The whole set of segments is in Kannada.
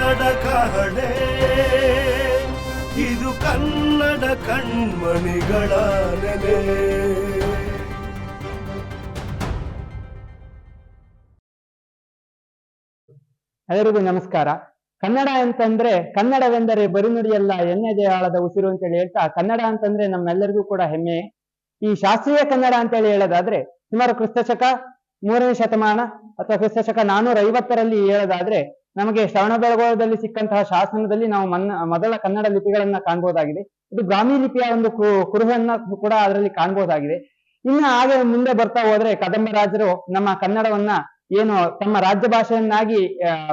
ಕನ್ನಡ ಕಹಳೆ ಇದು ಕನ್ನಡ ಕಣ್ಮಣಿಗಳ ನೆಲೆ. ಎಲ್ಲರಿಗೂ ನಮಸ್ಕಾರ. ಕನ್ನಡ ಅಂತಂದ್ರೆ ಕನ್ನಡವೆಂದರೆ ಬರಿನುಡಿಯಲ್ಲ ಎಣ್ಣೆದೆ ಆಳದ ಉಸಿರು ಅಂತೇಳಿ ಹೇಳ್ತಾ, ಕನ್ನಡ ಅಂತಂದ್ರೆ ನಮ್ಮೆಲ್ಲರಿಗೂ ಕೂಡ ಹೆಮ್ಮೆ. ಈ ಶಾಸ್ತ್ರೀಯ ಕನ್ನಡ ಅಂತೇಳಿ ಹೇಳೋದಾದ್ರೆ ಸುಮಾರು ಕ್ರಿಸ್ತಶಕ 3ನೇ ಶತಮಾನ ಅಥವಾ ಕ್ರಿಸ್ತಶಕ 450ರಲ್ಲಿ ಹೇಳೋದಾದ್ರೆ ನಮಗೆ ಶ್ರವಣಬೆಳಗೊಳದಲ್ಲಿ ಸಿಕ್ಕಂತಹ ಶಾಸನದಲ್ಲಿ ನಾವು ಮೊದಲ ಕನ್ನಡ ಲಿಪಿಗಳನ್ನ ಕಾಣ್ಬೋದಾಗಿದೆ. ಇದು ಬ್ರಾಹ್ಮಿ ಲಿಪಿಯ ಒಂದು ಕುರುಹನ್ನ ಕೂಡ ಅದರಲ್ಲಿ ಕಾಣ್ಬೋದಾಗಿದೆ. ಇನ್ನು ಹಾಗೆ ಮುಂದೆ ಬರ್ತಾ ಹೋದ್ರೆ ಕದಂಬ ರಾಜರು ನಮ್ಮ ಕನ್ನಡವನ್ನ ಏನು ತಮ್ಮ ರಾಜ್ಯ ಭಾಷೆಯನ್ನಾಗಿ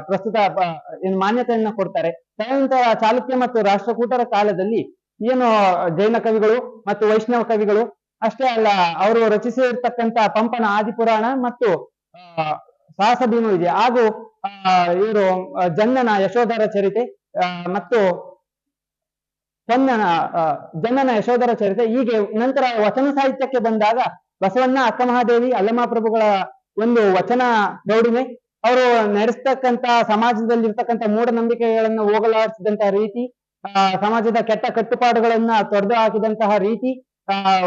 ಪ್ರಸ್ತುತ ಏನು ಮಾನ್ಯತೆಯನ್ನ ಕೊಡ್ತಾರೆ. ತದನಂತರ ಚಾಲುಕ್ಯ ಮತ್ತು ರಾಷ್ಟ್ರಕೂಟರ ಕಾಲದಲ್ಲಿ ಏನು ಜೈನ ಕವಿಗಳು ಮತ್ತು ವೈಷ್ಣವ ಕವಿಗಳು ಅಷ್ಟೇ ಅಲ್ಲ, ಅವರು ರಚಿಸಿರ್ತಕ್ಕಂಥ ಪಂಪನ ಆದಿಪುರಾಣ ಮತ್ತು ಸಾಹಸ ಭೀಮ ಇದೆ, ಹಾಗೂ ಇವರು ಜನ್ನನ ಯಶೋಧರ ಚರಿತೆ ಮತ್ತು ಜನ್ನನ ಯಶೋಧರ ಚರಿತೆ, ಹೀಗೆ ನಂತರ ವಚನ ಸಾಹಿತ್ಯಕ್ಕೆ ಬಂದಾಗ ಬಸವಣ್ಣ, ಅಕ್ಕ ಮಹಾದೇವಿ, ಅಲ್ಲಮ ಪ್ರಭುಗಳ ಒಂದು ವಚನ ಪ್ರೌಢಿಮೆ, ಅವರು ನಡೆಸ್ತಕ್ಕಂತ ಸಮಾಜದಲ್ಲಿ ಇರ್ತಕ್ಕಂಥ ಮೂಢನಂಬಿಕೆಗಳನ್ನ ಹೋಗಲಾಡಿಸಿದಂತಹ ರೀತಿ, ಸಮಾಜದ ಕೆಟ್ಟ ಕಟ್ಟುಪಾಡುಗಳನ್ನ ತೊಡೆದು ಹಾಕಿದಂತಹ ರೀತಿ.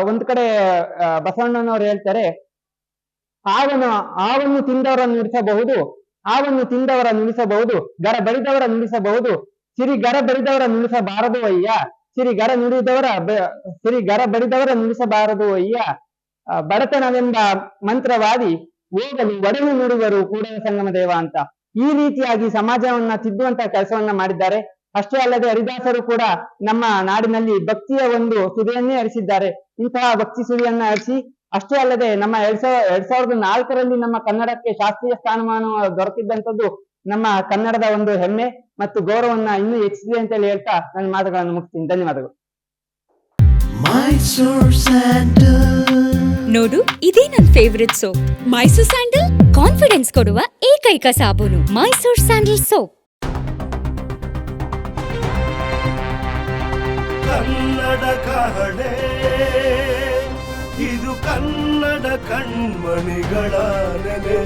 ಒಂದ್ ಕಡೆ ಬಸವಣ್ಣನವರು ಹೇಳ್ತಾರೆ, ಆವನ್ನು ತಿಂದವರ ನುಡಿಸಬಹುದು, ಗರ ಬಡಿದವರ ನುಡಿಸಬಹುದು, ಸಿರಿ ಗರ ಬಡಿದವರ ನುಡಿಸಬಾರದು ಅಯ್ಯ, ಸಿರಿ ಗರ ಬಡಿದವರ ನುಡಿಸಬಾರದು ಅಯ್ಯ, ಬಡತನವೆಂಬ ಮಂತ್ರವಾದಿ ಹೋಗಲು ಒಡಲು ನುಡಿವರು ಕೂಡಲ ಸಂಗಮ ದೇವ ಅಂತ ಈ ರೀತಿಯಾಗಿ ಸಮಾಜವನ್ನ ತಿದ್ದುವಂತ ಕೆಲಸವನ್ನ ಮಾಡಿದ್ದಾರೆ. ಅಷ್ಟೇ ಅಲ್ಲದೆ ಹರಿದಾಸರು ಕೂಡ ನಮ್ಮ ನಾಡಿನಲ್ಲಿ ಭಕ್ತಿಯ ಒಂದು ಸುರಿಯನ್ನೇ ಹರಿಸಿದ್ದಾರೆ. ಇಂತಹ ಭಕ್ತಿ ಸುರಿಯನ್ನ ಹರಿಸಿ ಅಷ್ಟೇ ಅಲ್ಲದೆ ನಮ್ಮ 2004ರಲ್ಲಿ ನಮ್ಮ ಕನ್ನಡಕ್ಕೆ ಶಾಸ್ತ್ರೀಯ ಸ್ಥಾನಮಾನ ದೊರಕಿದ್ದಂಥದ್ದು ನಮ್ಮ ಕನ್ನಡದ ಒಂದು ಹೆಮ್ಮೆ ಮತ್ತು ಗೌರವವನ್ನ ಇನ್ನೂ ಹೆಚ್ಚಿದೆ ಅಂತೇಳಿ ಹೇಳ್ತಾ ನನ್ನ ಮಾತುಗಳನ್ನು ಮುಗಿಸ್ತೀನಿ. ಧನ್ಯವಾದಗಳು. ನೋಡು, ಇದೇ ನನ್ favourite soap. Mysore sandal confidence ಕೊಡುವ ಏಕೈಕ ಸಾಬೂನು ಮೈಸೂರ್ ಸ್ಯಾಂಡಲ್ ಸೋಪ್. ಕನ್ನಡ ಕಹಳೆ ಇದು ಕನ್ನಡ ಕಣ್ಮಣಿಗಳ ನೆಲೆ.